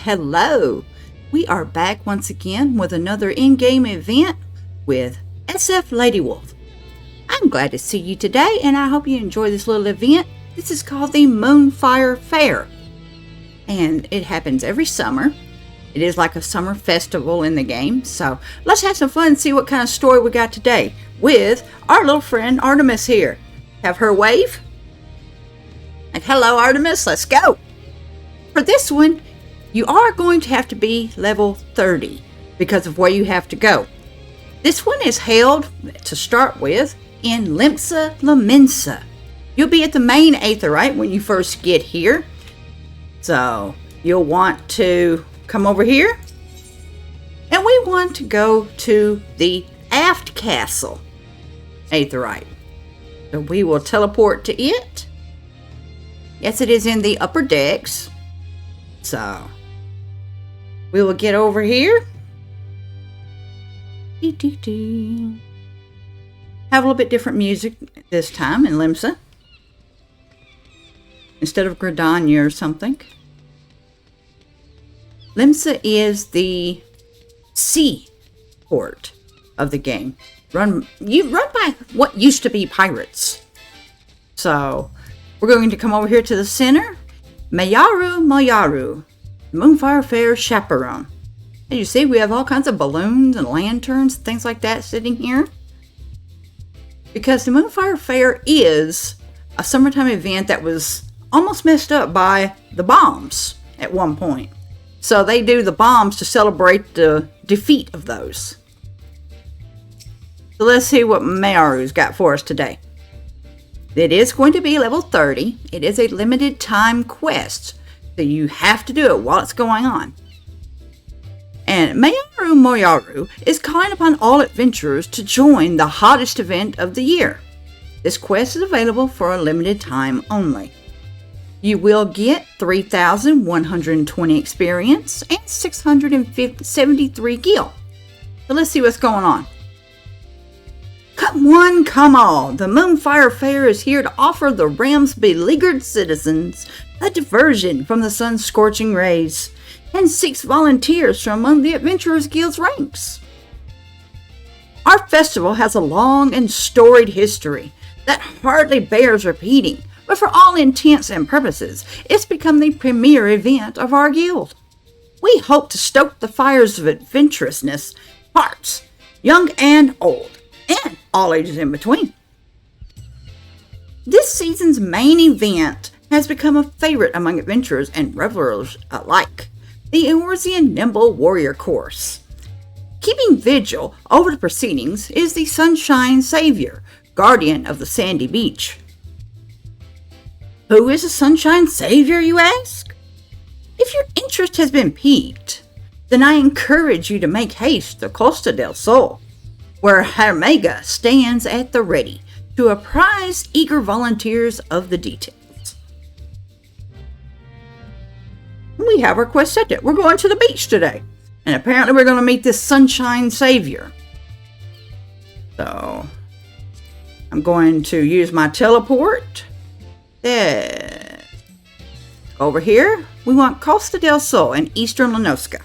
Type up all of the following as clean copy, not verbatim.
Hello! We are back once again with another in-game event with SF Lady Wolf. I'm glad to see you today, and I hope you enjoy this little event. This is called the Moonfire Faire, and it happens every summer. It is like a summer festival in the game, so let's have some fun and see what kind of story we got today with our little friend Artemis here. Have her wave. And hello, Artemis, let's go! For this one, you are going to have to be level 30 because of where you have to go. This one is held, to start with, in Limsa Lamensa. You'll be at the main Aetheryte when you first get here. So, you'll want to come over here. And we want to go to the Aft Castle Aetheryte. So we will teleport to it. Yes, it is in the upper decks. So, we will get over here. Have a little bit different music this time in Limsa. Instead of Gridania or something. Limsa is the sea port of the game. Run by what used to be pirates. So, we're going to come over here to the center. Mayaru, Moonfire Faire chaperone. As you see, we have all kinds of balloons and lanterns, things like that sitting here. Because the Moonfire Faire is a summertime event that was almost messed up by the bombs at one point. So they do the bombs to celebrate the defeat of those. So let's see what Mayaru's got for us today. It is going to be level 30. It is a limited time quest. So you have to do it while it's going on. And Moyaru is calling upon all adventurers to join the hottest event of the year. This quest is available for a limited time only. You will get 3,120 experience and 673 gil. So let's see what's going on. Come one, come all. The Moonfire Faire is here to offer the realm's beleaguered citizens a diversion from the sun's scorching rays and seeks volunteers from among the Adventurers Guild's ranks. Our festival has a long and storied history that hardly bears repeating, but for all intents and purposes, it's become the premier event of our guild. We hope to stoke the fires of adventurousness, hearts, young and old, and all ages in between. This season's main event has become a favorite among adventurers and revelers alike, the Eorzean Nimble Warrior Course. Keeping vigil over the proceedings is the Sunshine Savior, guardian of the sandy beach. Who is the Sunshine Savior, you ask? If your interest has been piqued, then I encourage you to make haste to Costa del Sol, where Hermega stands at the ready to apprise eager volunteers of the details. We have our quest set. We're going to the beach today, and apparently we're going to meet this Sunshine Savior. So, I'm going to use my teleport. There. Over here, we want Costa del Sol in Eastern Lanosca.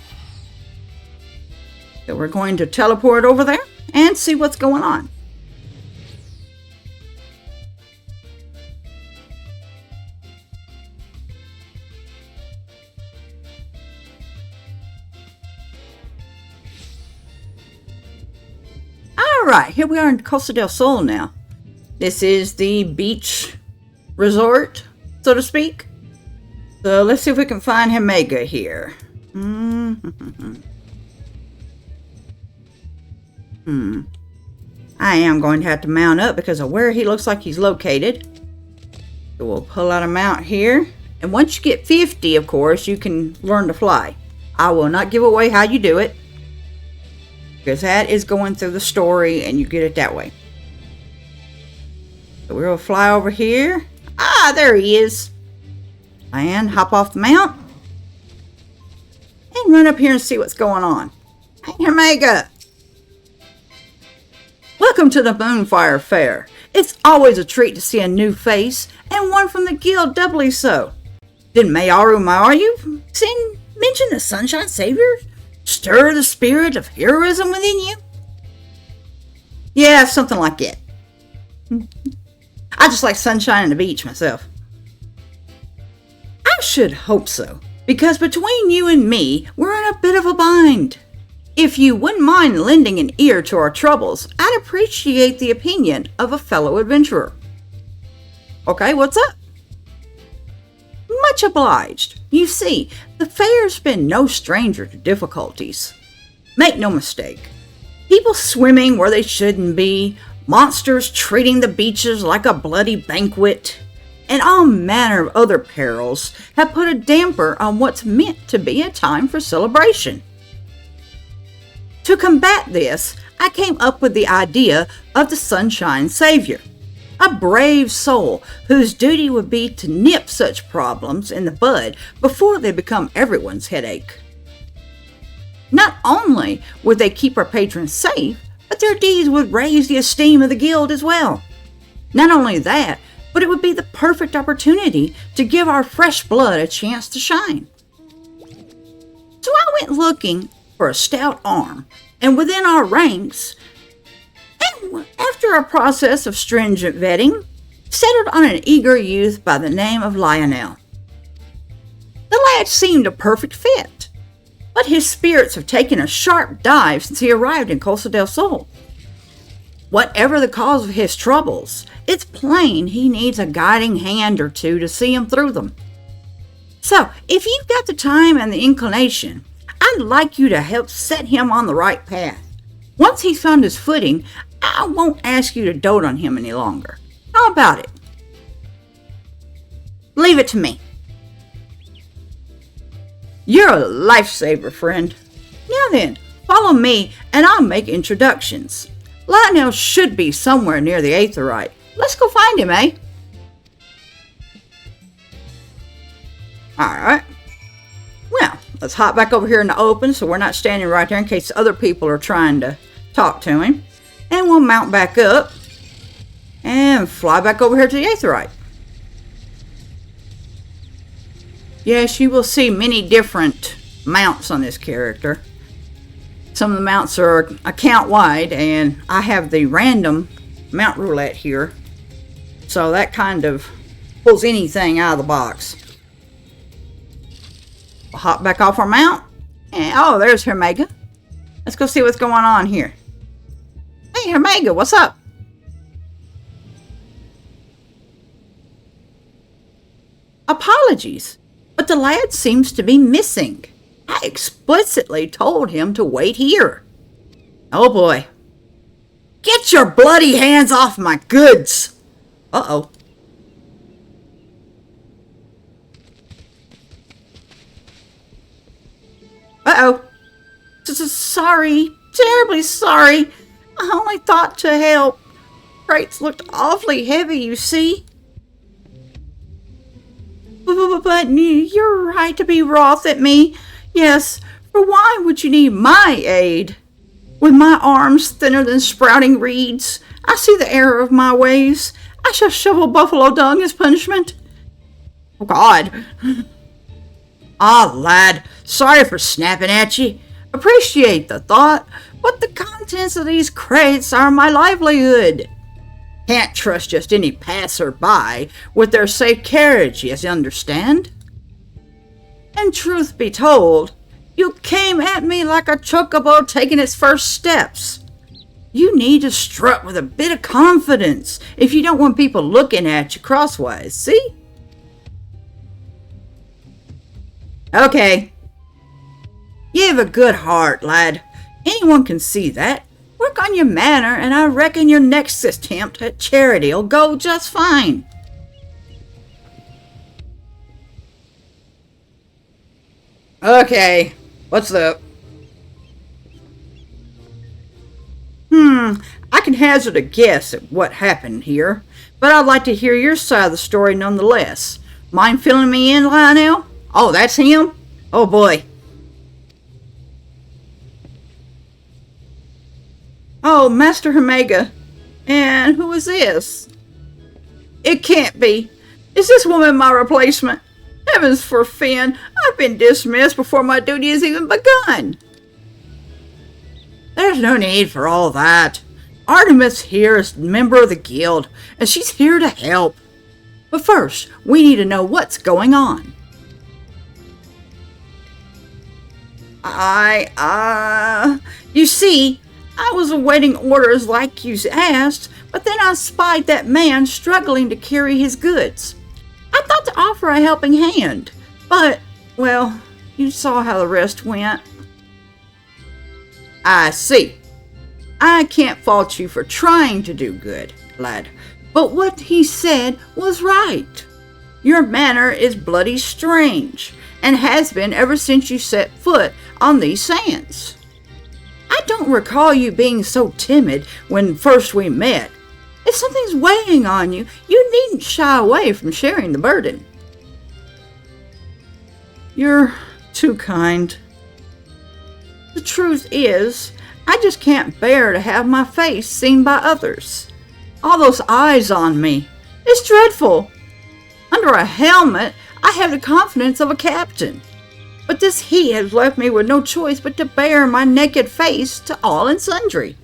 So we're going to teleport over there and see what's going on. Alright, here we are in Costa del Sol now. This is the beach resort, so to speak. So let's see if we can find Hermega here. I am going to have to mount up because of where he looks like he's located. So we'll pull out a mount here. And once you get 50, of course, you can learn to fly. I will not give away how you do it, because that is going through the story and you get it that way. So we'll fly over here. Ah, there he is. And hop off the mount. And run up here and see what's going on. Hey, Hermega. Welcome to the Moonfire Faire. It's always a treat to see a new face, and one from the guild doubly so. Did Mayaru send mention the Sunshine Savior? Stir the spirit of heroism within you? Yeah, something like that. I just like sunshine and the beach myself. I should hope so, because between you and me, we're in a bit of a bind. If you wouldn't mind lending an ear to our troubles, I'd appreciate the opinion of a fellow adventurer. Okay, what's up? Much obliged. You see, the fair's been no stranger to difficulties. Make no mistake. People swimming where they shouldn't be, monsters treating the beaches like a bloody banquet, and all manner of other perils have put a damper on what's meant to be a time for celebration. To combat this, I came up with the idea of the Sunshine Savior, a brave soul whose duty would be to nip such problems in the bud before they become everyone's headache. Not only would they keep our patrons safe, but their deeds would raise the esteem of the guild as well. Not only that, but it would be the perfect opportunity to give our fresh blood a chance to shine. So I went looking for a stout arm, and within our ranks, and after a process of stringent vetting, settled on an eager youth by the name of Lionel. The lad seemed a perfect fit, but his spirits have taken a sharp dive since he arrived in Costa del Sol. Whatever the cause of his troubles, it's plain he needs a guiding hand or two to see him through them. So, if you've got the time and the inclination, I'd like you to help set him on the right path. Once he's found his footing, I won't ask you to dote on him any longer. How about it? Leave it to me. You're a lifesaver, friend. Now then, follow me and I'll make introductions. Lionel should be somewhere near the Aetherite. Let's go find him, eh? Alright. Well, let's hop back over here in the open so we're not standing right there in case other people are trying to talk to him. And we'll mount back up and fly back over here to the Aetherite. Yes, you will see many different mounts on this character. Some of the mounts are account wide, and I have the random mount roulette here. So that kind of pulls anything out of the box. We'll hop back off our mount. And, oh, there's Hermega. Let's go see what's going on here. Hey, Hermega, what's up? Apologies, but the lad seems to be missing. I explicitly told him to wait here. Oh boy. Get your bloody hands off my goods! Uh-oh. Uh-oh. Sorry. Terribly sorry. I only thought to help. Crates looked awfully heavy, you see. But you're right to be wroth at me. Yes, for why would you need my aid? With my arms thinner than sprouting reeds, I see the error of my ways. I shall shovel buffalo dung as punishment. Oh, God. Ah, lad, sorry for snapping at you. Appreciate the thought, but the contents of these crates are my livelihood. Can't trust just any passer-by with their safe carriage, you understand? And truth be told, you came at me like a chocobo taking its first steps. You need to strut with a bit of confidence if you don't want people looking at you crosswise, see? Okay. You have a good heart, lad. Anyone can see that. Work on your manner, and I reckon your next attempt at charity'll go just fine. Okay, what's up? I can hazard a guess at what happened here, but I'd like to hear your side of the story nonetheless. Mind filling me in, Lionel? Oh, that's him? Oh boy. Oh, Master Hermega. And who is this? It can't be. Is this woman my replacement? Heavens forfend, I've been dismissed before my duty has even begun. There's no need for all that. Artemis here is a member of the guild, and she's here to help. But first, we need to know what's going on. You see, I was awaiting orders like you asked, but then I spied that man struggling to carry his goods. I thought to offer a helping hand, but, well, you saw how the rest went. I see. I can't fault you for trying to do good, lad, but what he said was right. Your manner is bloody strange, and has been ever since you set foot on these sands. I don't recall you being so timid when first we met. If something's weighing on you, you needn't shy away from sharing the burden. You're too kind. The truth is, I just can't bear to have my face seen by others. All those eyes on me. It's dreadful. Under a helmet, I have the confidence of a captain. But this heat has left me with no choice but to bare my naked face to all and sundry.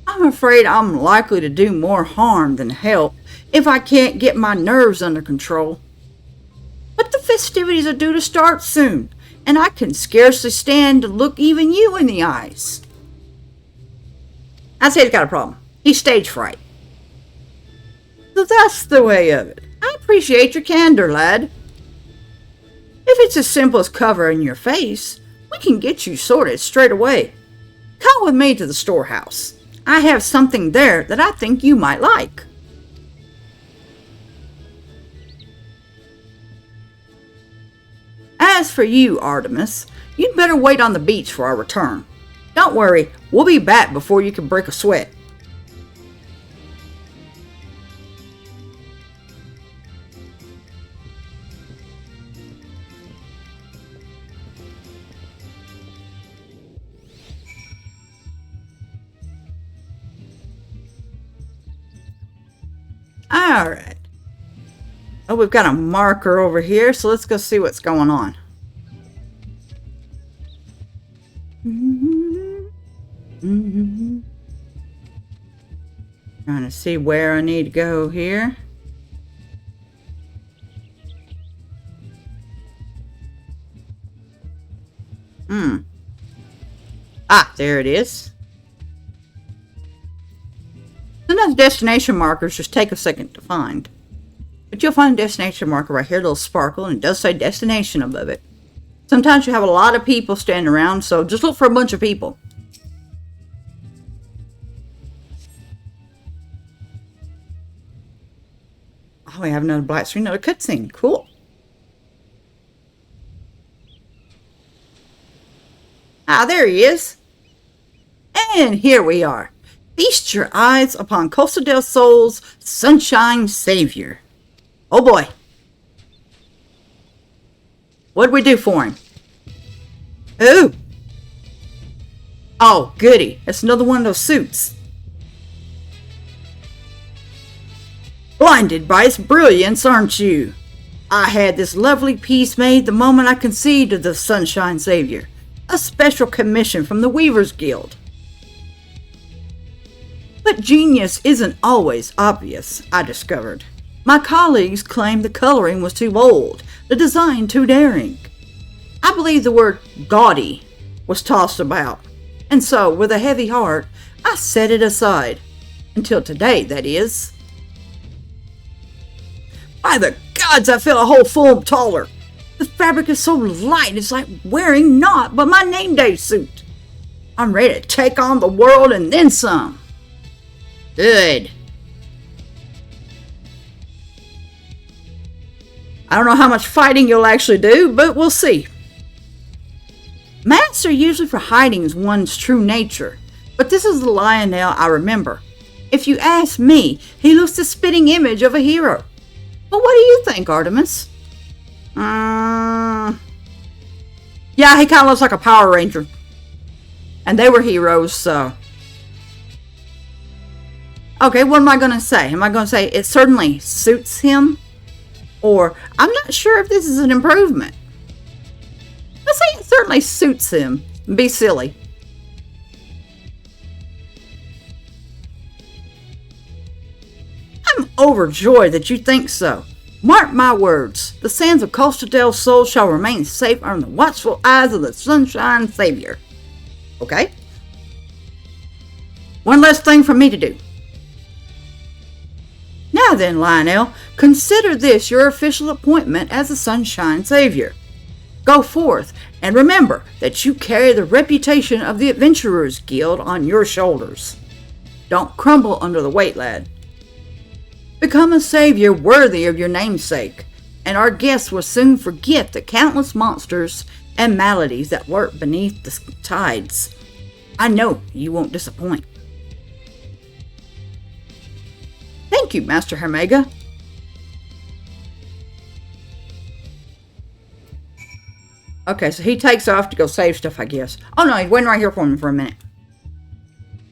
I'm afraid I'm likely to do more harm than help if I can't get my nerves under control. But the festivities are due to start soon, and I can scarcely stand to look even you in the eyes. I'd say he's got a problem. He's stage fright. So that's the way of it. I appreciate your candor, lad. If it's as simple as covering your face, we can get you sorted straight away. Come with me to the storehouse. I have something there that I think you might like. As for you, Artemis, you'd better wait on the beach for our return. Don't worry, we'll be back before you can break a sweat. Alright. Oh, we've got a marker over here, so let's go see what's going on. Trying to see where I need to go here. Ah, there it is. Sometimes destination markers just take a second to find. But you'll find a destination marker right here, a little sparkle, and it does say destination above it. Sometimes you have a lot of people standing around, so just look for a bunch of people. Oh, we have another black screen, another cutscene. Cool. Ah, there he is. And here we are. Feast your eyes upon Costa del Sol's Sunshine Savior. Oh boy. What'd we do for him? Ooh. Oh, goody. That's another one of those suits. Blinded by its brilliance, aren't you? I had this lovely piece made the moment I conceived of the Sunshine Savior. A special commission from the Weavers Guild. But genius isn't always obvious, I discovered. My colleagues claimed the coloring was too bold, the design too daring. I believe the word gaudy was tossed about, and so, with a heavy heart, I set it aside. Until today, that is. By the gods, I feel a whole foot taller. The fabric is so light, it's like wearing naught but my name day suit. I'm ready to take on the world and then some. Good. I don't know how much fighting you'll actually do, but we'll see. Masks are usually for hiding one's true nature, but this is the Lionel I remember. If you ask me, he looks the spitting image of a hero. But what do you think, Artemis? Yeah, he kind of looks like a Power Ranger. And they were heroes, so... Okay, what am I going to say? Am I going to say it certainly suits him? Or, I'm not sure if this is an improvement. I say it certainly suits him. Be silly. I'm overjoyed that you think so. Mark my words, the sands of Costa del Sol shall remain safe under the watchful eyes of the Sunshine Savior. Okay? One less thing for me to do. Now then, Lionel, consider this your official appointment as the Sunshine Savior. Go forth, and remember that you carry the reputation of the Adventurers Guild on your shoulders. Don't crumble under the weight, lad. Become a savior worthy of your namesake, and our guests will soon forget the countless monsters and maladies that lurk beneath the tides. I know you won't disappoint. Thank you, Master Hermega. Okay, so he takes off to go save stuff, I guess. Oh no, he's waiting right here for me for a minute.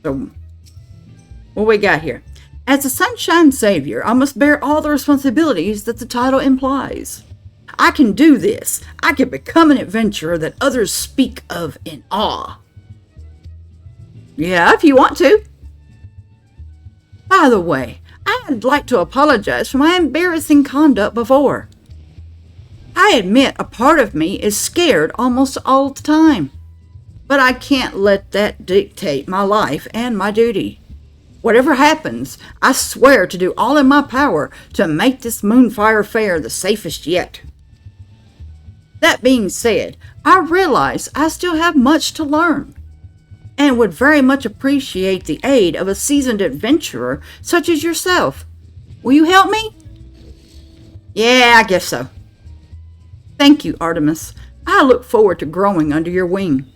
So, what we got here? As the Sunshine Savior, I must bear all the responsibilities that the title implies. I can do this. I can become an adventurer that others speak of in awe. Yeah, if you want to. By the way, I'd like to apologize for my embarrassing conduct before. I admit a part of me is scared almost all the time, but I can't let that dictate my life and my duty. Whatever happens, I swear to do all in my power to make this Moonfire Faire the safest yet. That being said, I realize I still have much to learn, and would very much appreciate the aid of a seasoned adventurer such as yourself. Will you help me? Yeah, I guess so. Thank you, Artemis. I look forward to growing under your wing.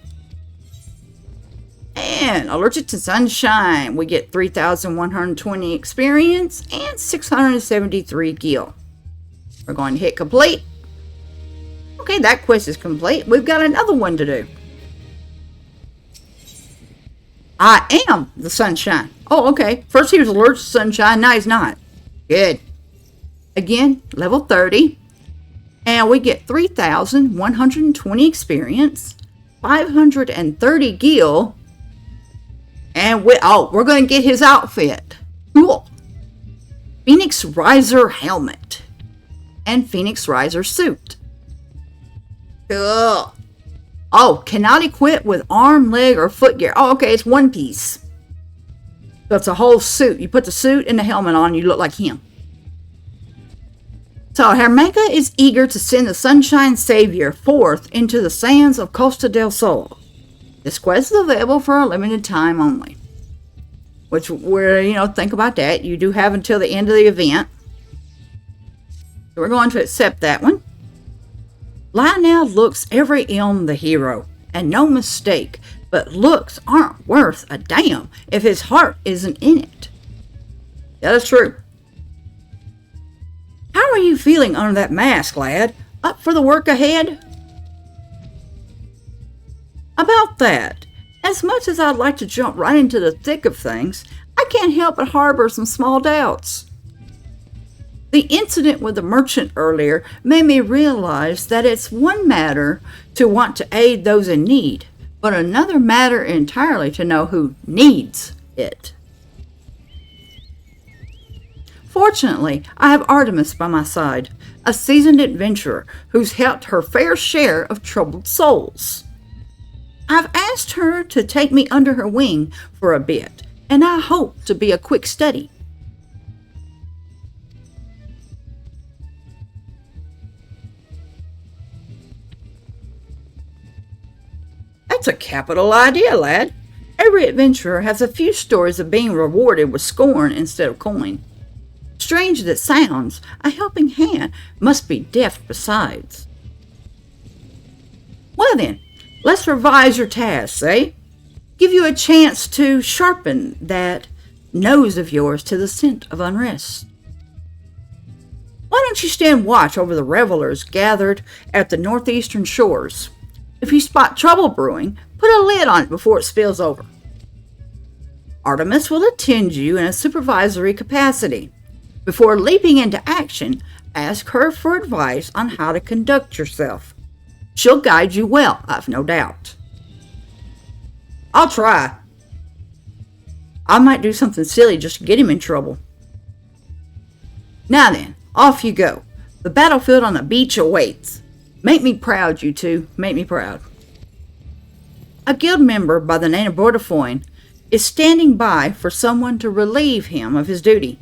And allergic to sunshine, we get 3,120 experience and 673 gil. We're going to hit complete. Okay, that quest is complete. We've got another one to do. I am the sunshine. Oh, okay. First he was allergic to sunshine, now he's not. Good. Again, level 30. And we get 3,120 experience, 530 gil, and we're going to get his outfit. Cool. Phoenix Riser helmet and Phoenix Riser suit. Cool. Oh, cannot equip with arm, leg, or foot gear. Oh, okay, it's one piece. So it's a whole suit. You put the suit and the helmet on, you look like him. So Hermega is eager to send the Sunshine Savior forth into the sands of Costa del Sol. This quest is available for a limited time only. Which, think about that. You do have until the end of the event. So we're going to accept that one. Lionel looks every elm the hero, and no mistake, but looks aren't worth a damn if his heart isn't in it. That is true. How are you feeling under that mask, lad? Up for the work ahead? About that, as much as I'd like to jump right into the thick of things, I can't help but harbor some small doubts. The incident with the merchant earlier made me realize that it's one matter to want to aid those in need, but another matter entirely to know who needs it. Fortunately, I have Artemis by my side, a seasoned adventurer who's helped her fair share of troubled souls. I've asked her to take me under her wing for a bit, and I hope to be a quick study. That's a capital idea, lad. Every adventurer has a few stories of being rewarded with scorn instead of coin. Strange as it sounds, a helping hand must be deft besides. Well then, let's revise your tasks, eh? Give you a chance to sharpen that nose of yours to the scent of unrest. Why don't you stand watch over the revelers gathered at the northeastern shores? If you spot trouble brewing, put a lid on it before it spills over. Artemis will attend you in a supervisory capacity. Before leaping into action, ask her for advice on how to conduct yourself. She'll guide you well, I've no doubt. I'll try. I might do something silly just to get him in trouble. Now then, off you go. The battlefield on the beach awaits. Make me proud, you two. Make me proud. A guild member by the name of Bordefoin is standing by for someone to relieve him of his duty.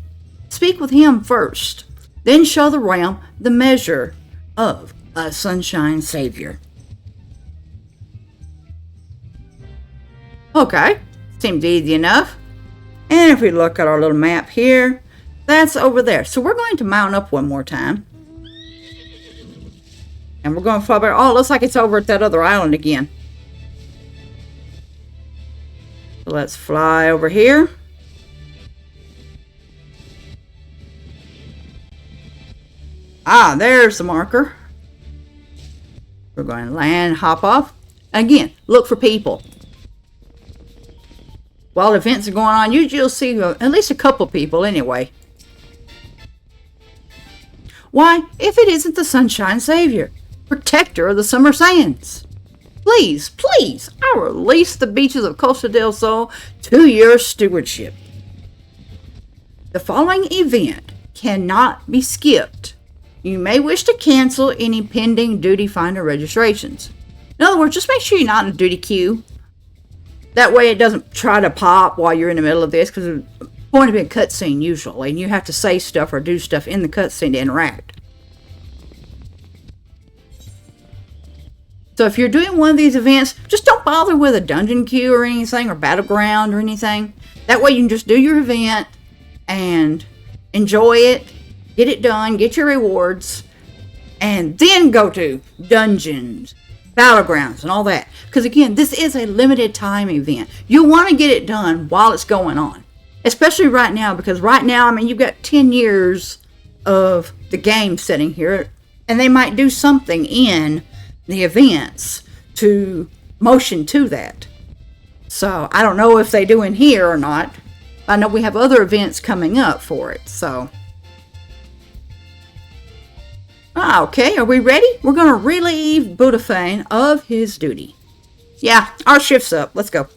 Speak with him first, then show the realm the measure of a sunshine savior. Okay, seems easy enough. And if we look at our little map here, that's over there. So we're going to mount up one more time. And we're going to fly back. Oh, it looks like it's over at that other island again. So let's fly over here. Ah, there's the marker. We're going to land, hop off. Again, look for people. While events are going on, usually you'll see at least a couple people anyway. Why, if it isn't the Sunshine Savior, protector of the Summer Sands. Please, please, I release the beaches of Costa del Sol to your stewardship. The following event cannot be skipped. You may wish to cancel any pending Duty Finder registrations. In other words, just make sure you're not in a duty queue. That way it doesn't try to pop while you're in the middle of this, because it's going to be a cutscene usually, and you have to say stuff or do stuff in the cutscene to interact. So if you're doing one of these events, just don't bother with a dungeon queue or anything, or battleground or anything. That way you can just do your event and enjoy it, get it done, get your rewards, and then go to dungeons, battlegrounds, and all that. Because again, this is a limited time event. You want to get it done while it's going on. Especially right now, because right now, I mean, you've got 10 years of the game sitting here, and they might do something in the events to motion to that. So I don't know if they do in here or not. I know we have other events coming up for it, so. Okay, are we ready? We're going to relieve Bordefoin of his duty. Yeah, our shift's up. Let's go.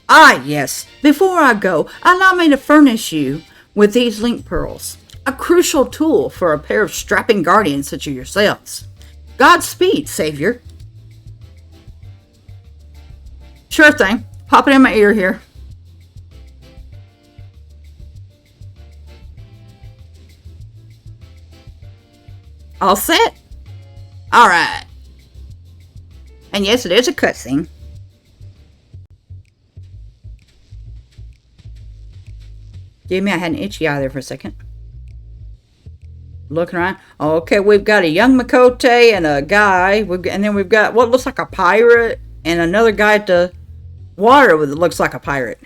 Ah, yes. Before I go, allow me to furnish you with these link pearls. A crucial tool for a pair of strapping guardians such as yourselves. Godspeed, Savior. Sure thing. Pop it in my ear here. All set? Alright. And yes, it is a cutscene. Give me, I had an itchy eye there for a second. Looking around. Okay, we've got a young Makote and a guy. And then we've got what looks like a pirate and another guy at the water that looks like a pirate.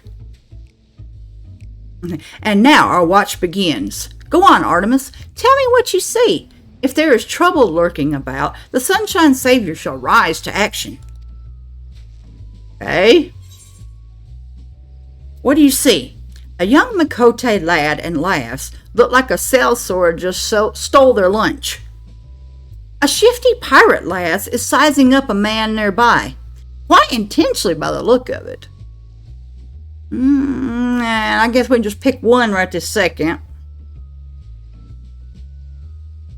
And now our watch begins. Go on, Artemis. Tell me what you see. If there is trouble lurking about, the Sunshine Savior shall rise to action. Okay. What do you see? A young Makote lad and lass look like a sellsword just stole their lunch. A shifty pirate lass is sizing up a man nearby. Quite intentionally by the look of it. I guess we can just pick one right this second.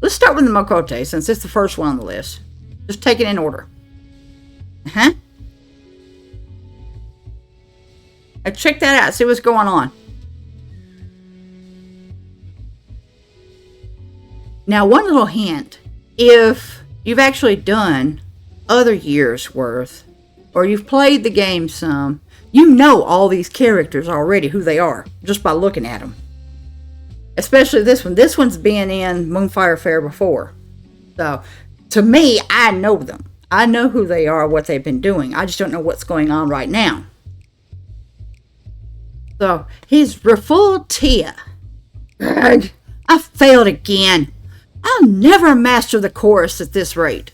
Let's start with the Makote, since it's the first one on the list. Just take it in order. Now check that out. See what's going on. Now, one little hint. If you've actually done other years' worth, or you've played the game some, you know all these characters already, who they are, just by looking at them. Especially this one. This one's been in Moonfire Faire before. So, to me, I know them. I know who they are, what they've been doing. I just don't know what's going on right now. So, he's Rafull-Tia. I failed again. I'll never master the chorus at this rate.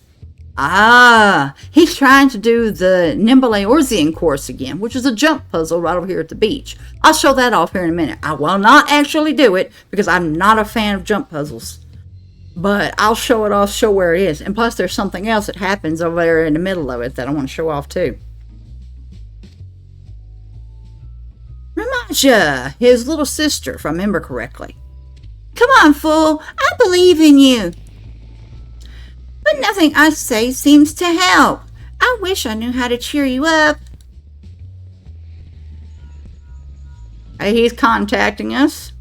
Ah, he's trying to do the Nimble Eorzean course again, which is a jump puzzle right over here at the beach. I'll show that off here in a minute. I will not actually do it because I'm not a fan of jump puzzles. But I'll show it off, show where it is. And plus there's something else that happens over there in the middle of it that I want to show off too. Ramaja, his little sister, if I remember correctly. Come on, fool. I believe in you. But nothing I say seems to help. I wish I knew how to cheer you up. Hey, he's contacting us.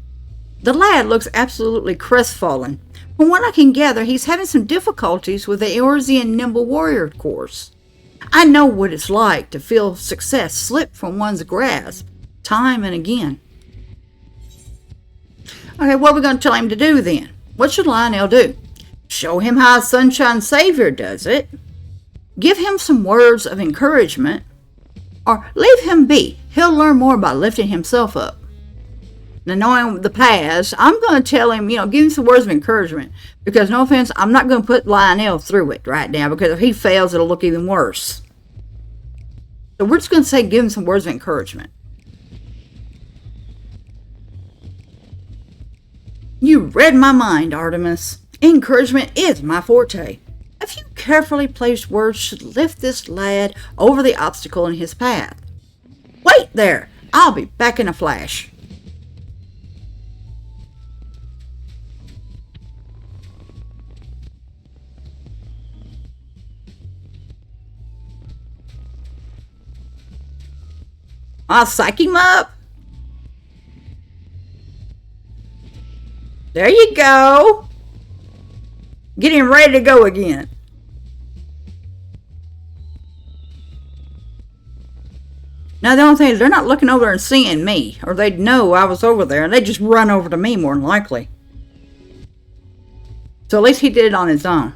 The lad looks absolutely crestfallen. From what I can gather, he's having some difficulties with the Eorzean Nimble Warrior course. I know what it's like to feel success slip from one's grasp, time and again. Okay, what are we going to tell him to do then? What should Lionel do? Show him how Sunshine Savior does it? Give him some words of encouragement? Or leave him be? He'll learn more by lifting himself up. Now, knowing the past, I'm going to tell him, give him some words of encouragement. Because, no offense, I'm not going to put Lionel through it right now. Because if he fails, it'll look even worse. So we're just going to say give him some words of encouragement. You read my mind, Artemis. Encouragement is my forte. A few carefully placed words should lift this lad over the obstacle in his path. Wait there! I'll be back in a flash. I'll psych him up. There you go. Get him ready to go again. Now, the only thing is they're not looking over and seeing me, or they'd know I was over there, and they'd just run over to me more than likely. So at least he did it on his own.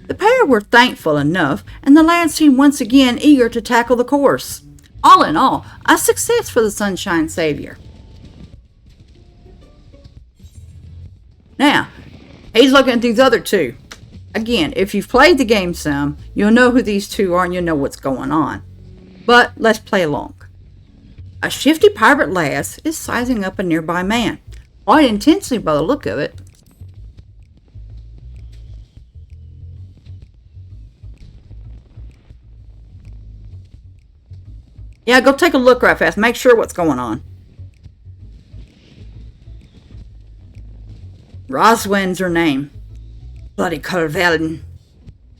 The pair were thankful enough, and the lad seemed once again eager to tackle the course. All in all, a success for the Sunshine Savior. Now, he's looking at these other two. Again, if you've played the game some, you'll know who these two are and you'll know what's going on. But let's play along. A shifty pirate lass is sizing up a nearby man, quite intensely by the look of it. Yeah, go take a look right fast. Make sure what's going on. Roswin's her name. Bloody Carvelin.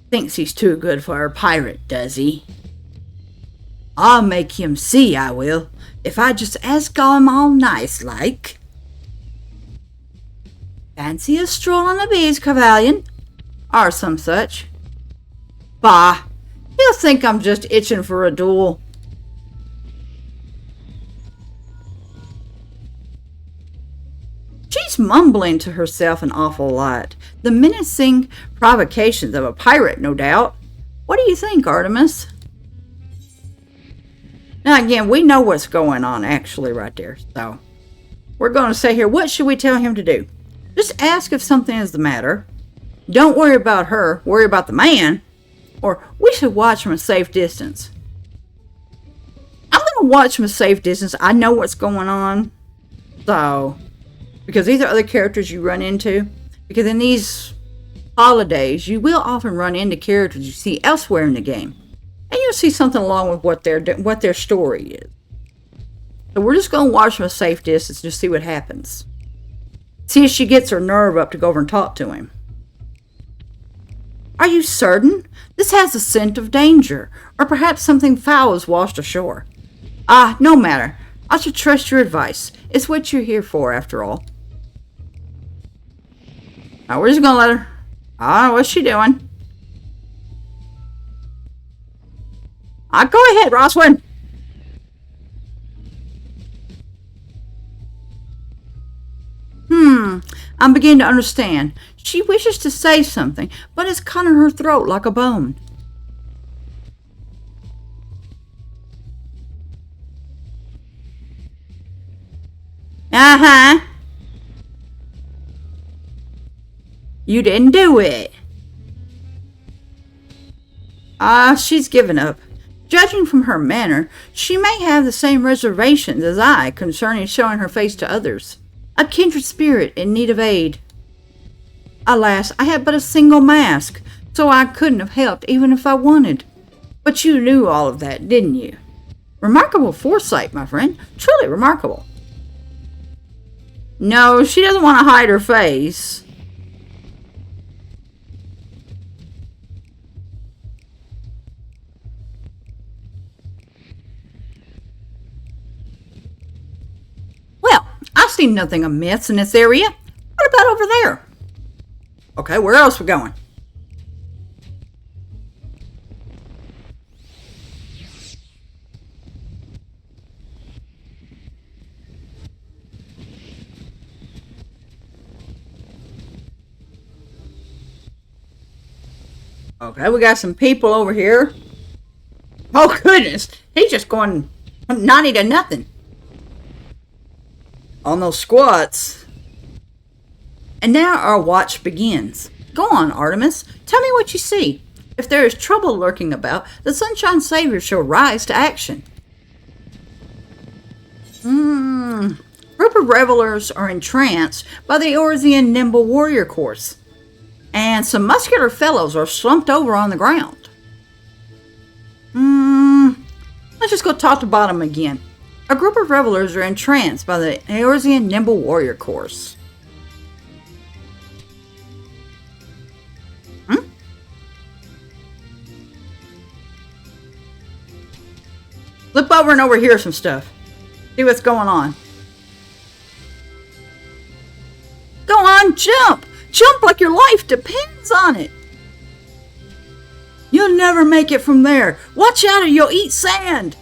Thinks he's too good for a pirate, does he? I'll make him see, I will, if I just ask him all nice like. Fancy a stroll on the beach, Carvelin? Or some such. Bah, he'll think I'm just itching for a duel. She's mumbling to herself an awful lot. The menacing provocations of a pirate, no doubt. What do you think, Artemis? Now, again, we know what's going on, actually, right there. So, we're going to say here, what should we tell him to do? Just ask if something is the matter. Don't worry about her. Worry about the man. Or, we should watch from a safe distance. I'm going to watch from a safe distance. I know what's going on. So, because these are other characters you run into. Because in these holidays, you will often run into characters you see elsewhere in the game. And you'll see something along with what their story is. So we're just going to watch from a safe distance and just see what happens. See if she gets her nerve up to go over and talk to him. Are you certain? This has a scent of danger. Or perhaps something foul is washed ashore. Ah, no matter. I should trust your advice. It's what you're here for, after all. Now, we're just going to let her... Ah, what's she doing? Go ahead, Roswin. I'm beginning to understand. She wishes to say something, but it's caught in her throat like a bone. You didn't do it. She's given up. Judging from her manner, she may have the same reservations as I concerning showing her face to others. A kindred spirit in need of aid. Alas, I had but a single mask, so I couldn't have helped even if I wanted. But you knew all of that, didn't you? Remarkable foresight, my friend. Truly remarkable. No, she doesn't want to hide her face. Well, I see nothing amiss in this area. What about over there? Okay, where else are we going? Okay, we got some people over here. Oh, goodness. He's just going 90 to nothing on those squats. And now our watch begins. Go on, Artemis. Tell me what you see. If there is trouble lurking about, the Sunshine Savior shall rise to action. Group of revelers are entranced by the Orzian Nimble Warrior Course. And some muscular fellows are slumped over on the ground. Let's just go top to bottom again. A group of revelers are entranced by the Eorzean Nimble Warrior Course. Flip over and overhear some stuff. See what's going on. Go on, jump! Jump like your life depends on it. You'll never make it from there. Watch out or you'll eat sand.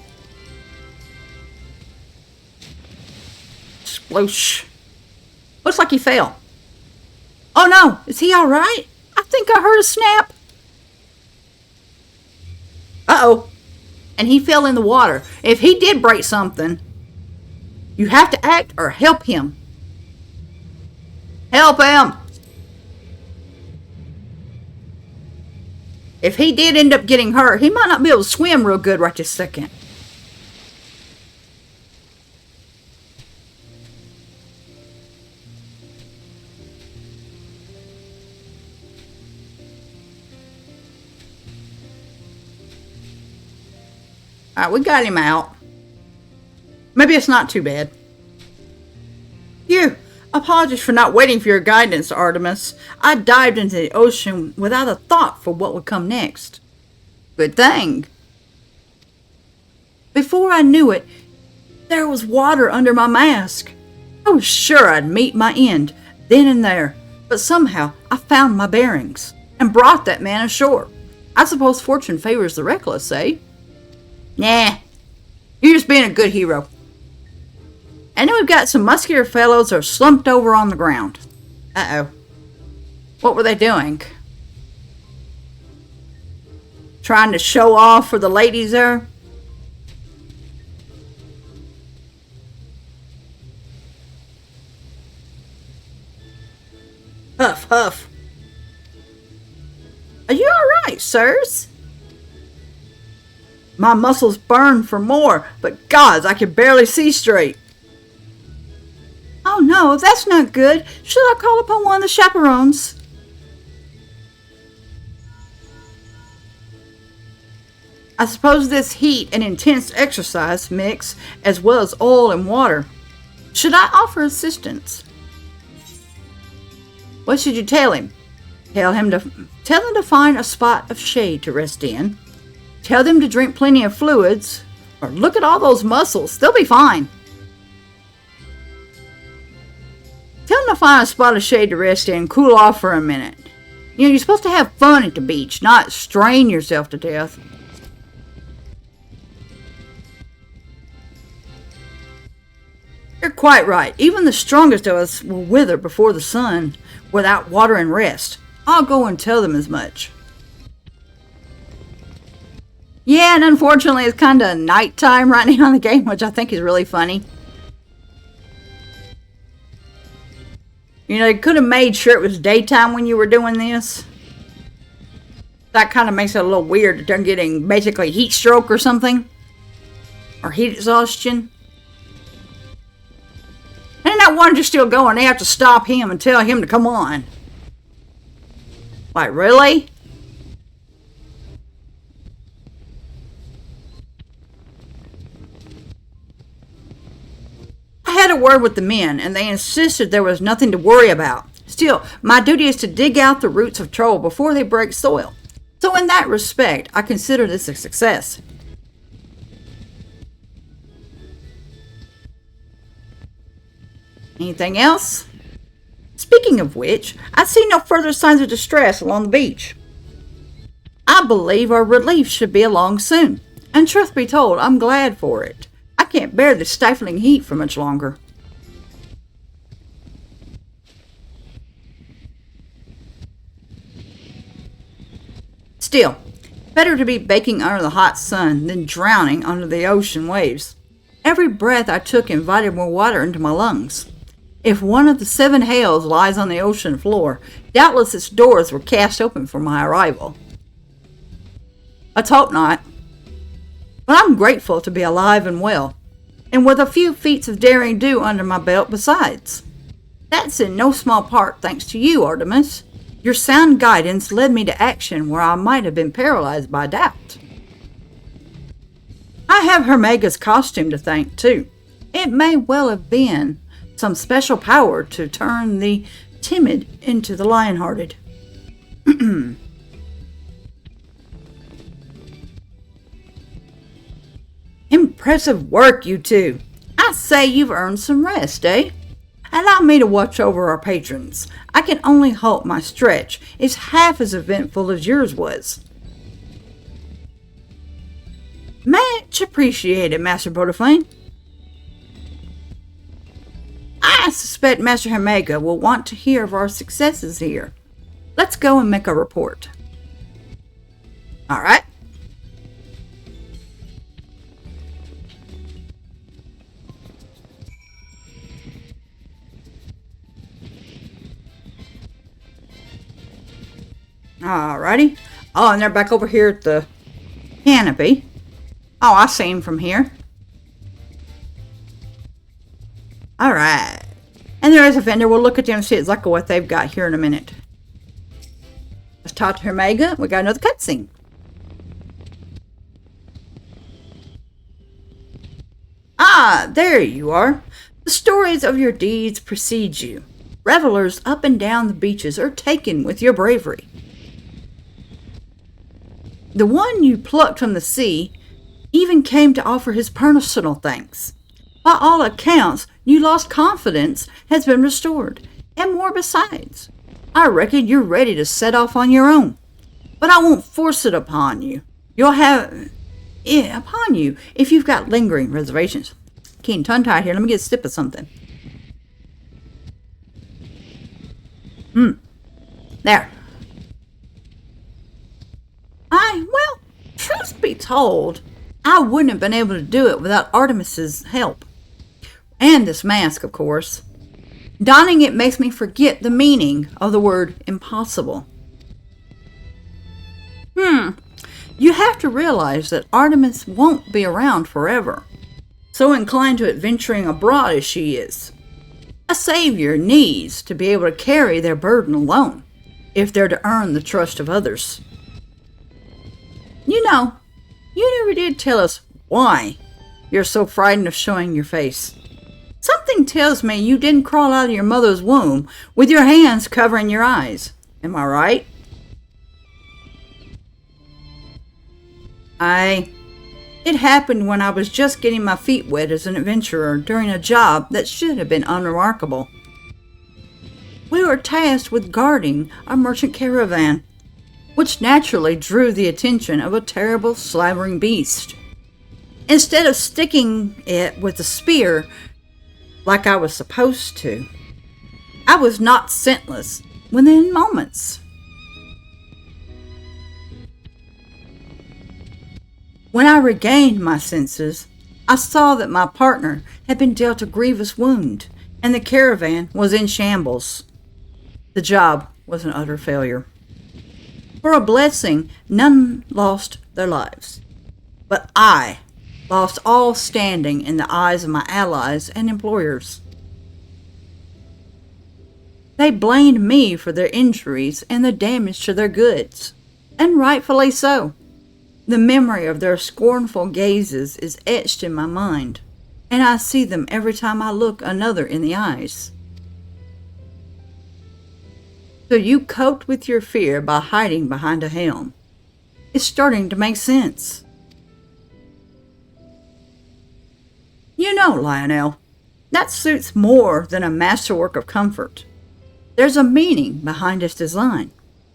Sploosh. Looks like he fell. Oh no, is he all right? I think I heard a snap. Uh-oh. And he fell in the water. If he did break something, you have to act or help him. Help him. If he did end up getting hurt, he might not be able to swim real good right this second. Alright, we got him out. Maybe it's not too bad. Phew. Apologies for not waiting for your guidance, Artemis. I dived into the ocean without a thought for what would come next. Good thing. Before I knew it, there was water under my mask. I was sure I'd meet my end, then and there, but somehow I found my bearings and brought that man ashore. I suppose fortune favors the reckless, eh? Nah, you're just being a good hero. And then we've got some muscular fellows that are slumped over on the ground. Uh-oh. What were they doing? Trying to show off for the ladies there? Huff, huff. Are you alright, sirs? My muscles burn for more, but gods, I can barely see straight. Oh no, that's not good. Should I call upon one of the chaperones? I suppose this heat and intense exercise mix, as well as oil and water. Should I offer assistance? What should you tell him? Tell them to find a spot of shade to rest in. Tell them to drink plenty of fluids. Or look at all those muscles. They'll be fine. Tell them to find a spot of shade to rest in and cool off for a minute. You know, you're supposed to have fun at the beach, not strain yourself to death. You're quite right. Even the strongest of us will wither before the sun without water and rest. I'll go and tell them as much. Yeah, and unfortunately it's kind of nighttime right now in the game, which I think is really funny. You know, they could have made sure it was daytime when you were doing this. That kind of makes it a little weird that they're getting basically heat stroke or something. Or heat exhaustion. And that one just still going. They have to stop him and tell him to come on. Like, really? I had a word with the men, and they insisted there was nothing to worry about. Still, my duty is to dig out the roots of trouble before they break soil. So in that respect, I consider this a success. Anything else? Speaking of which, I see no further signs of distress along the beach. I believe our relief should be along soon, and truth be told, I'm glad for it. I can't bear this stifling heat for much longer. Still, better to be baking under the hot sun than drowning under the ocean waves. Every breath I took invited more water into my lungs. If one of the 7 hells lies on the ocean floor, doubtless its doors were cast open for my arrival. Let's hope not. But I'm grateful to be alive and well, and with a few feats of daring do under my belt besides. That's in no small part thanks to you, Artemis. Your sound guidance led me to action where I might have been paralyzed by doubt. I have Hermega's costume to thank, too. It may well have been some special power to turn the timid into the lion-hearted. Impressive work, you two. I say you've earned some rest, eh? Allow me to watch over our patrons. I can only hope my stretch is half as eventful as yours was. Much appreciated, Master Butterflame. I suspect Master Hermega will want to hear of our successes here. Let's go and make a report. All right. Alrighty. Oh, and they're back over here at the canopy. Oh, I see him from here. Alright. And there is a vendor. We'll look at them and see exactly what they've got here in a minute. Let's talk to Hermega. We got another cutscene. Ah, there you are. The stories of your deeds precede you. Revelers up and down the beaches are taken with your bravery. The one you plucked from the sea even came to offer his personal thanks. By all accounts, you lost confidence has been restored, and more besides. I reckon you're ready to set off on your own. But I won't force it upon you. You'll have it upon you if you've got lingering reservations. Getting tongue-tied here. Let me get a sip of something. There. Well, truth be told, I wouldn't have been able to do it without Artemis's help. And this mask, of course. Donning it makes me forget the meaning of the word impossible. You have to realize that Artemis won't be around forever, so inclined to adventuring abroad as she is. A savior needs to be able to carry their burden alone, if they're to earn the trust of others. You know, you never did tell us why you're so frightened of showing your face. Something tells me you didn't crawl out of your mother's womb with your hands covering your eyes. Am I right? It happened when I was just getting my feet wet as an adventurer during a job that should have been unremarkable. We were tasked with guarding a merchant caravan, which naturally drew the attention of a terrible slavering beast. Instead of sticking it with a spear like I was supposed to, I was knocked senseless within moments. When I regained my senses, I saw that my partner had been dealt a grievous wound, and the caravan was in shambles. The job was an utter failure. For a blessing, none lost their lives. But I lost all standing in the eyes of my allies and employers. They blamed me for their injuries and the damage to their goods, and rightfully so. The memory of their scornful gazes is etched in my mind, and I see them every time I look another in the eyes. So you coped with your fear by hiding behind a helm. It's starting to make sense. You know, Lionel, that suit's more than a masterwork of comfort. There's a meaning behind its design,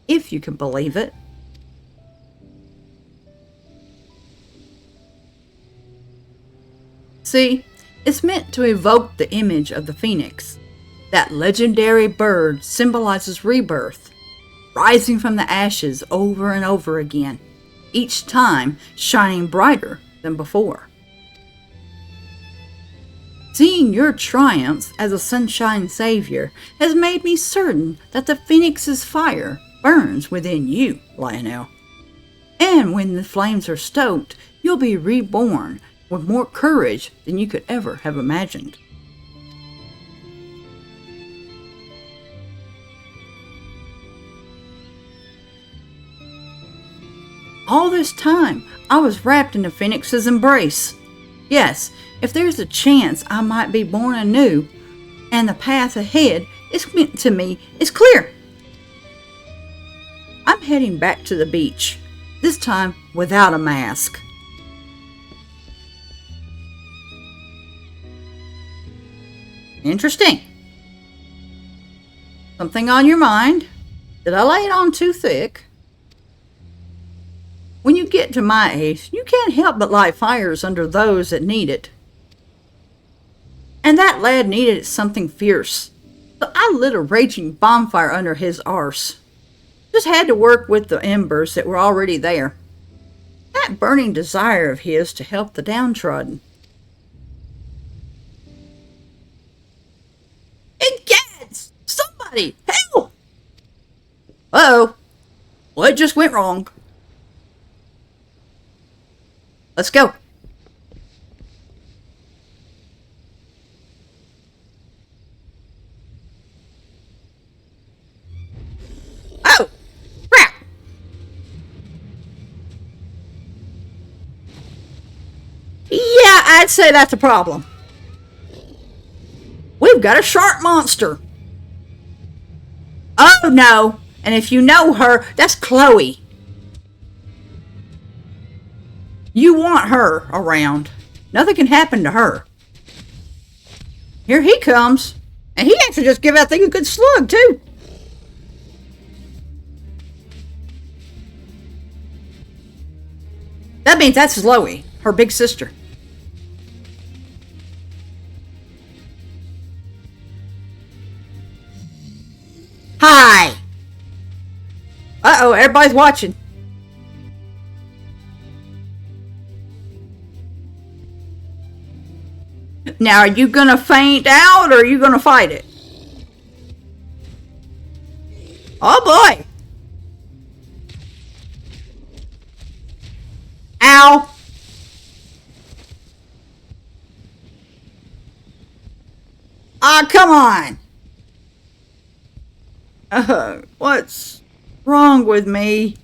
if you can believe it. See, it's meant to evoke the image of the phoenix. That legendary bird symbolizes rebirth, rising from the ashes over and over again, each time shining brighter than before. Seeing your triumphs as a sunshine savior has made me certain that the phoenix's fire burns within you, Lionel. And when the flames are stoked, you'll be reborn with more courage than you could ever have imagined. All this time, I was wrapped in the phoenix's embrace. Yes, if there's a chance I might be born anew, and the path ahead is meant to me is clear. I'm heading back to the beach, this time without a mask. Interesting. Something on your mind? Did I lay it on too thick? When you get to my age, you can't help but light fires under those that need it. And that lad needed something fierce, so I lit a raging bonfire under his arse. Just had to work with the embers that were already there. That burning desire of his to help the downtrodden. Egads! Somebody! Help! Uh-oh. What just went wrong? Let's go. Oh, crap. Yeah, I'd say that's a problem. We've got a shark monster. Oh, no. And if you know her, that's Chloe. You want her around. Nothing can happen to her. Here he comes. And he actually just gave that thing a good slug, too. That means that's Chloe, her big sister. Hi! Uh-oh, everybody's watching. Now, are you gonna faint out, or are you gonna fight it? Oh boy! Ow! Ah, come on! What's wrong with me?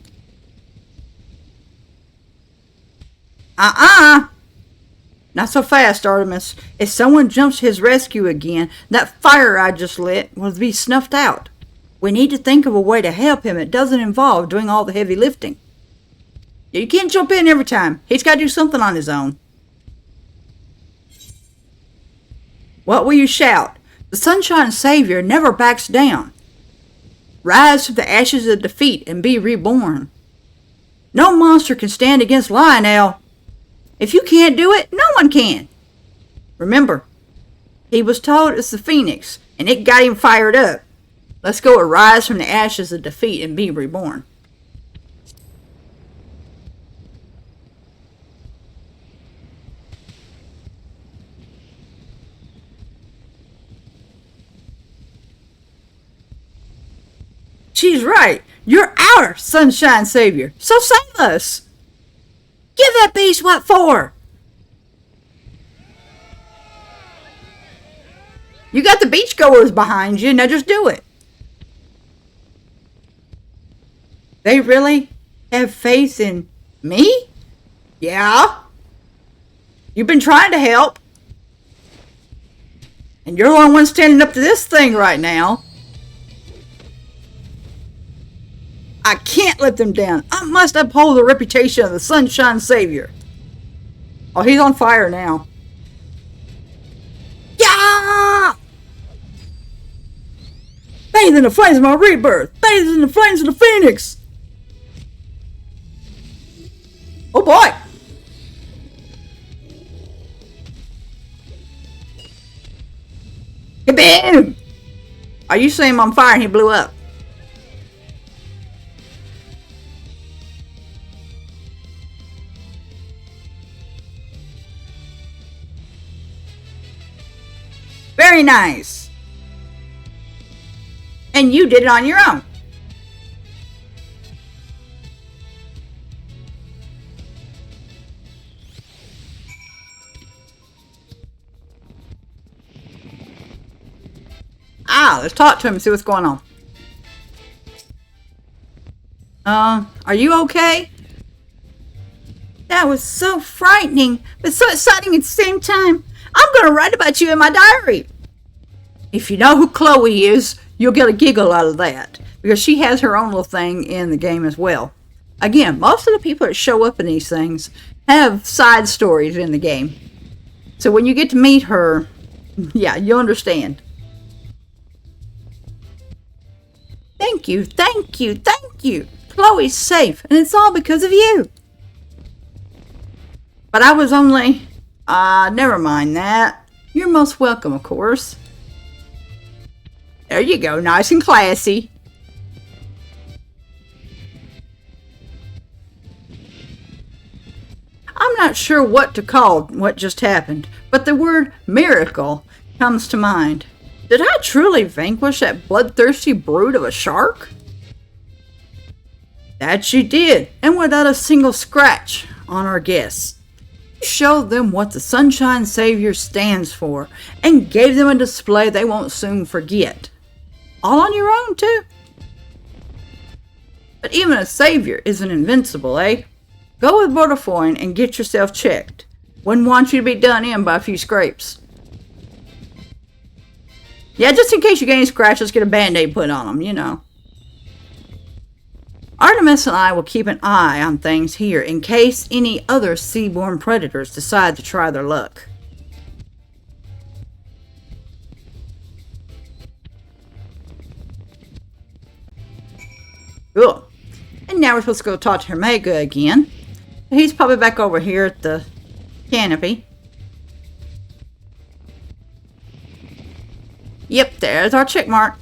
Not so fast, Artemis. If someone jumps to his rescue again, that fire I just lit will be snuffed out. We need to think of a way to help him that doesn't involve doing all the heavy lifting. You can't jump in every time. He's got to do something on his own. What will you shout? The Sunshine Savior never backs down. Rise from the ashes of defeat and be reborn. No monster can stand against Lionel. If you can't do it, no one can. Remember, he was told it's the Phoenix, and it got him fired up. Let's go arise from the ashes of defeat and be reborn. she's right. You're our sunshine savior, so save us. Give that beast what for. You got the beachgoers behind you, now just do it. They really have faith in me? Yeah. You've been trying to help. And you're the only one standing up to this thing right now. I can't let them down. I must uphold the reputation of the Sunshine Savior. Oh, he's on fire now. Yeah! Bathe in the flames of my rebirth. Bathe in the flames of the phoenix. Oh boy! Kabam! Are you saying I'm on fire and he blew up? Very nice. And you did it on your own. Let's talk to him and see what's going on. Are you okay? That was so frightening, but so exciting at the same time. I'm going to write about you in my diary. If you know who Chloe is, you'll get a giggle out of that, because she has her own little thing in the game as well. Again, most of the people that show up in these things have side stories in the game. So when you get to meet her, yeah, you'll understand. Thank you, thank you, thank you. Chloe's safe, and it's all because of you. But I was only... never mind that. You're most welcome, of course. There you go, nice and classy. I'm not sure what to call what just happened, but the word miracle comes to mind. Did I truly vanquish that bloodthirsty brood of a shark? That you did, and without a single scratch on our guests. You showed them what the Sunshine Savior stands for, and gave them a display they won't soon forget. All on your own, too. But even a savior isn't invincible, eh? Go with Borderfoin and get yourself checked. Wouldn't want you to be done in by a few scrapes. Yeah, just in case you get any scratches, get a band-aid put on them, you know. Artemis and I will keep an eye on things here in case any other seaborne predators decide to try their luck. Cool. And now we're supposed to go talk to Hermega again. He's probably back over here at the canopy. Yep, there's our check mark.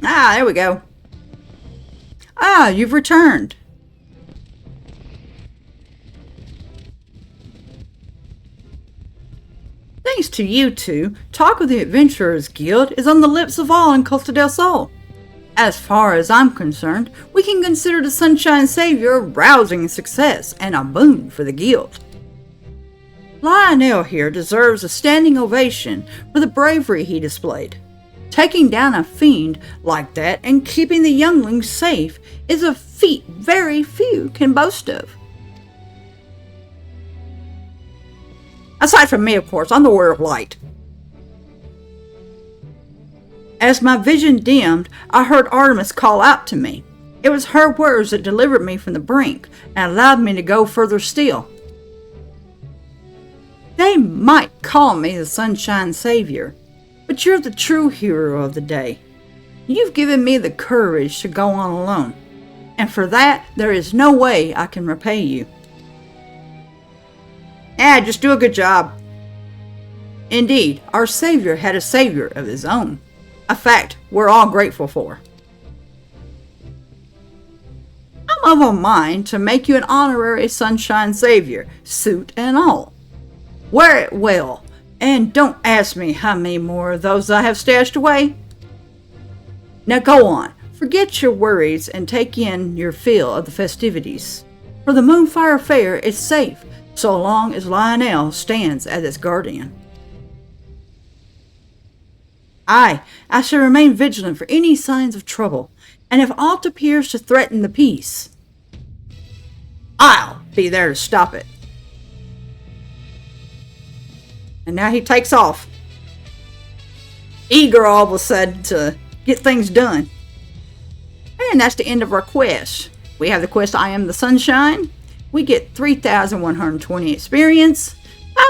There we go. You've returned. Thanks to you two, talk of the Adventurers Guild is on the lips of all in Costa del Sol. As far as I'm concerned, we can consider the Sunshine Savior a rousing success and a boon for the guild. Lionel here deserves a standing ovation for the bravery he displayed. Taking down a fiend like that and keeping the younglings safe is a feat very few can boast of. Aside from me, of course, I'm the Warrior of Light. As my vision dimmed, I heard Artemis call out to me. It was her words that delivered me from the brink and allowed me to go further still. They might call me the Sunshine Savior, but you're the true hero of the day. You've given me the courage to go on alone, and for that there is no way I can repay you. Just do a good job. Indeed, our Savior had a Savior of his own. A fact we're all grateful for. I'm of a mind to make you an honorary Sunshine Savior, suit and all. Wear it well, and don't ask me how many more of those I have stashed away. Now go on, forget your worries and take in your fill of the festivities. For the Moonfire Faire is safe so long as Lionel stands as its guardian. I shall remain vigilant for any signs of trouble, and if aught appears to threaten the peace, I'll be there to stop it. And now he takes off, eager all of a sudden to get things done. And that's the end of our quest. We have the quest I Am the Sunshine. We get 3,120 experience,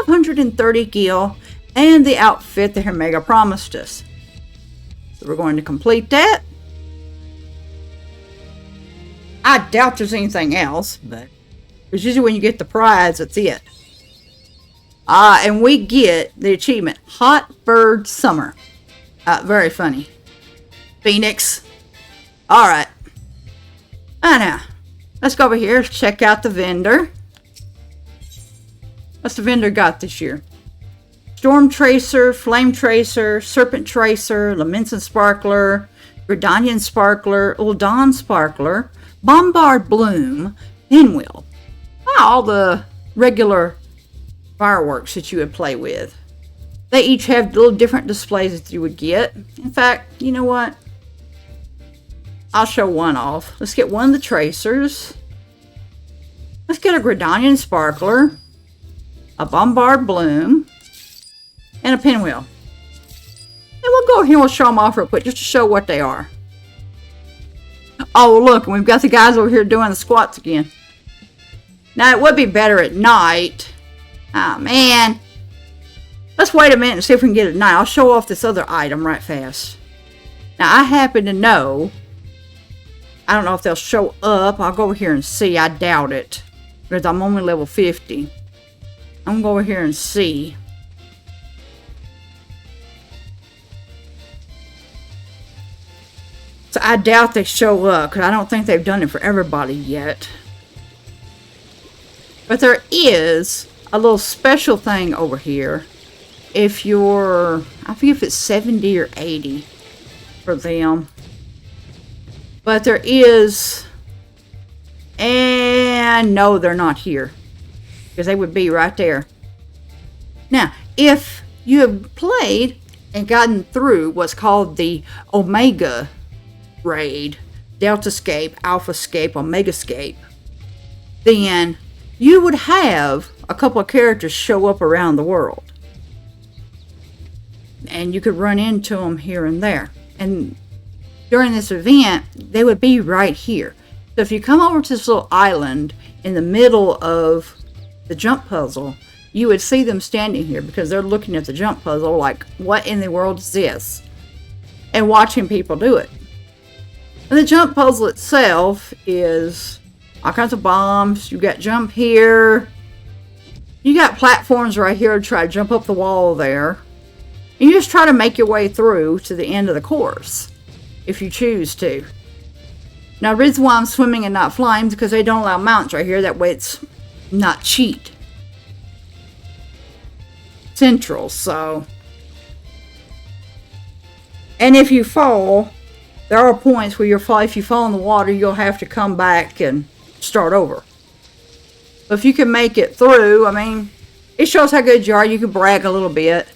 530 gil, and the outfit that Hermega promised us. So we're going to complete that. I doubt there's anything else, but it's usually when you get the prize, that's it. And we get the achievement, Hot Bird Summer. Very funny. Phoenix. Alright. Now, let's go over here, check out the vendor. What's the vendor got this year? Storm Tracer, Flame Tracer, Serpent Tracer, Lamentin Sparkler, Gridanian Sparkler, Uldan Sparkler, Bombard Bloom, Pinwheel. All the regular fireworks that you would play with. They each have little different displays that you would get. In fact, you know what? I'll show one off. Let's get one of the Tracers. Let's get a Gridanian Sparkler, a Bombard Bloom, and a Pinwheel. And we'll go here and we'll show them off real quick just to show what they are. Oh, look, and we've got the guys over here doing the squats again. Now, it would be better at night. Oh, man. Let's wait a minute and see if we can get it at night. I'll show off this other item right fast. Now, I happen to know, I don't know if they'll show up. I'll go over here and see. I doubt it, because I'm only level 50. I'm going to go over here and see. So I doubt they show up, because I don't think they've done it for everybody yet. But there is a little special thing over here. If you're, I forget if it's 70 or 80 for them. But there is, and no, they're not here. Because they would be right there. Now, if you have played and gotten through what's called the Omega raid, Deltascape, Alphascape, Omegascape, then you would have a couple of characters show up around the world. And you could run into them here and there. And during this event, they would be right here. So if you come over to this little island in the middle of the jump puzzle, you would see them standing here because they're looking at the jump puzzle like, what in the world is this? And watching people do it. And the jump puzzle itself is all kinds of bombs. You got jump here. You got platforms right here to try to jump up the wall there. And you just try to make your way through to the end of the course, if you choose to. Now, the reason why I'm swimming and not flying is because they don't allow mounts right here. That way it's not cheat. Central, so. And if you fall, there are points where if you fall in the water, you'll have to come back and start over. But if you can make it through, I mean, it shows how good you are. You can brag a little bit.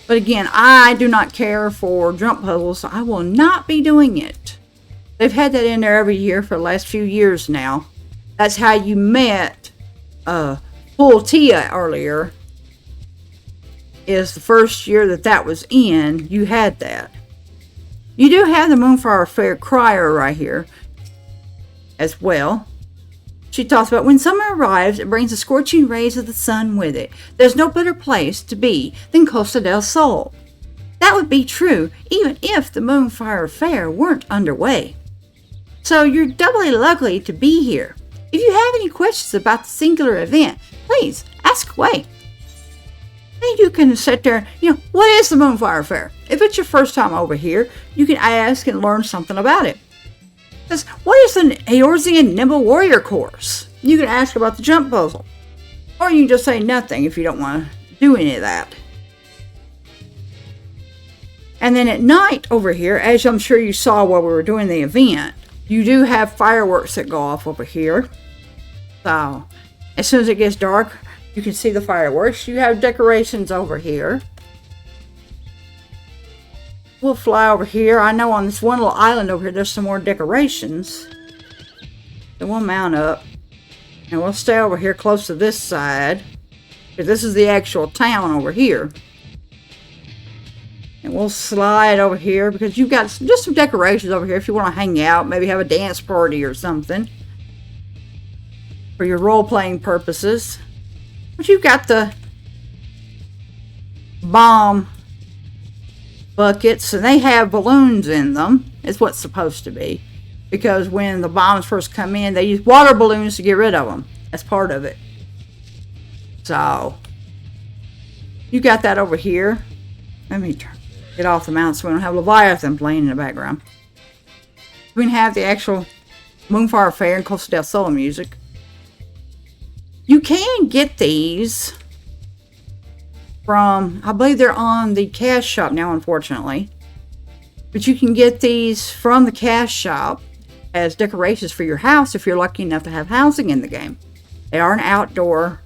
But again, I do not care for jump puzzles, so I will not be doing it. They've had that in there every year for the last few years now. That's how you met Tia earlier. Is the first year that was in, you had that. You do have the Moonfire Faire crier right here as well. She talks about when summer arrives, it brings the scorching rays of the sun with it. There's no better place to be than Costa del Sol. That would be true even if the Moonfire Faire weren't underway. So you're doubly lucky to be here. If you have any questions about the singular event, please ask away. And you can sit there, what is the Moonfire Faire? If it's your first time over here, you can ask and learn something about it. Says, what is the Eorzean Nimble Warrior course? You can ask about the jump puzzle. Or you can just say nothing if you don't want to do any of that. And then at night over here, as I'm sure you saw while we were doing the event, you do have fireworks that go off over here. So, as soon as it gets dark, you can see the fireworks. You have decorations over here. We'll fly over here. I know on this one little island over here, there's some more decorations. So we'll mount up. And we'll stay over here close to this side. Because this is the actual town over here. And we'll slide over here because you've got just some decorations over here if you want to hang out. Maybe have a dance party or something. For your role-playing purposes. But you've got the bomb buckets, and they have balloons in them. It's what's supposed to be. Because when the bombs first come in, they use water balloons to get rid of them. That's part of it. So, you got that over here. Let me get off the mount so we don't have Leviathan playing in the background. We can have the actual Moonfire Faire and Costa del Sol music. You can get these from, I believe they're on the cash shop now, unfortunately. But you can get these from the cash shop as decorations for your house if you're lucky enough to have housing in the game. They are an outdoor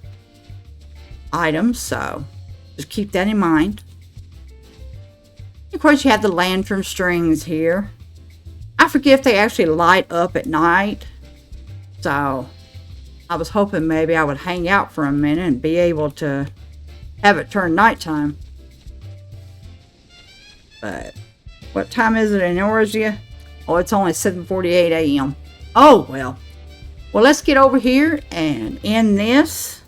item, so just keep that in mind. Of course, you have the lantern strings here. I forget if they actually light up at night. So, I was hoping maybe I would hang out for a minute and be able to have it turn nighttime. But, what time is it in Eorzea? Oh, it's only 7:48 a.m. Oh, well. Well, let's get over here and end this.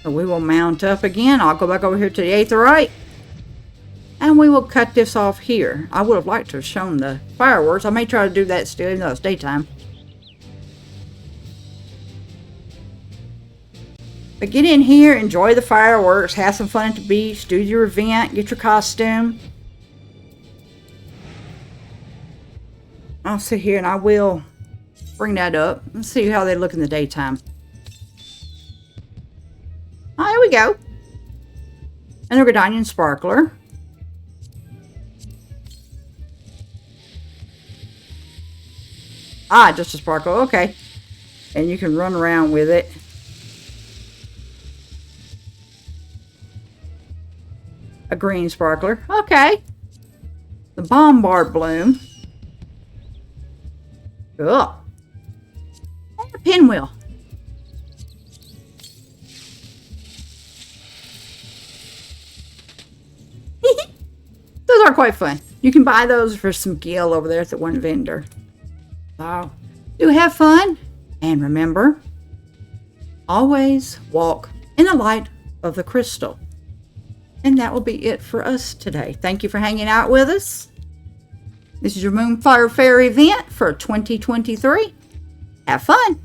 So we will mount up again. I'll go back over here to the Aetheryte. And we will cut this off here. I would have liked to have shown the fireworks. I may try to do that still, even though it's daytime. But get in here, enjoy the fireworks, have some fun at the beach, do your event, get your costume. I'll sit here and I will bring that up. Let's see how they look in the daytime. Oh, here we go. Another Gardanian Sparkler. Ah, just a sparkle. Okay. And you can run around with it. A green sparkler. Okay. The Bombard Bloom. Cool. And a pinwheel. Those are quite fun. You can buy those for some gil over there at the one vendor. So, do have fun. And remember, always walk in the light of the crystal. And that will be it for us today. Thank you for hanging out with us. This is your Moonfire Faire event for 2023. Have fun.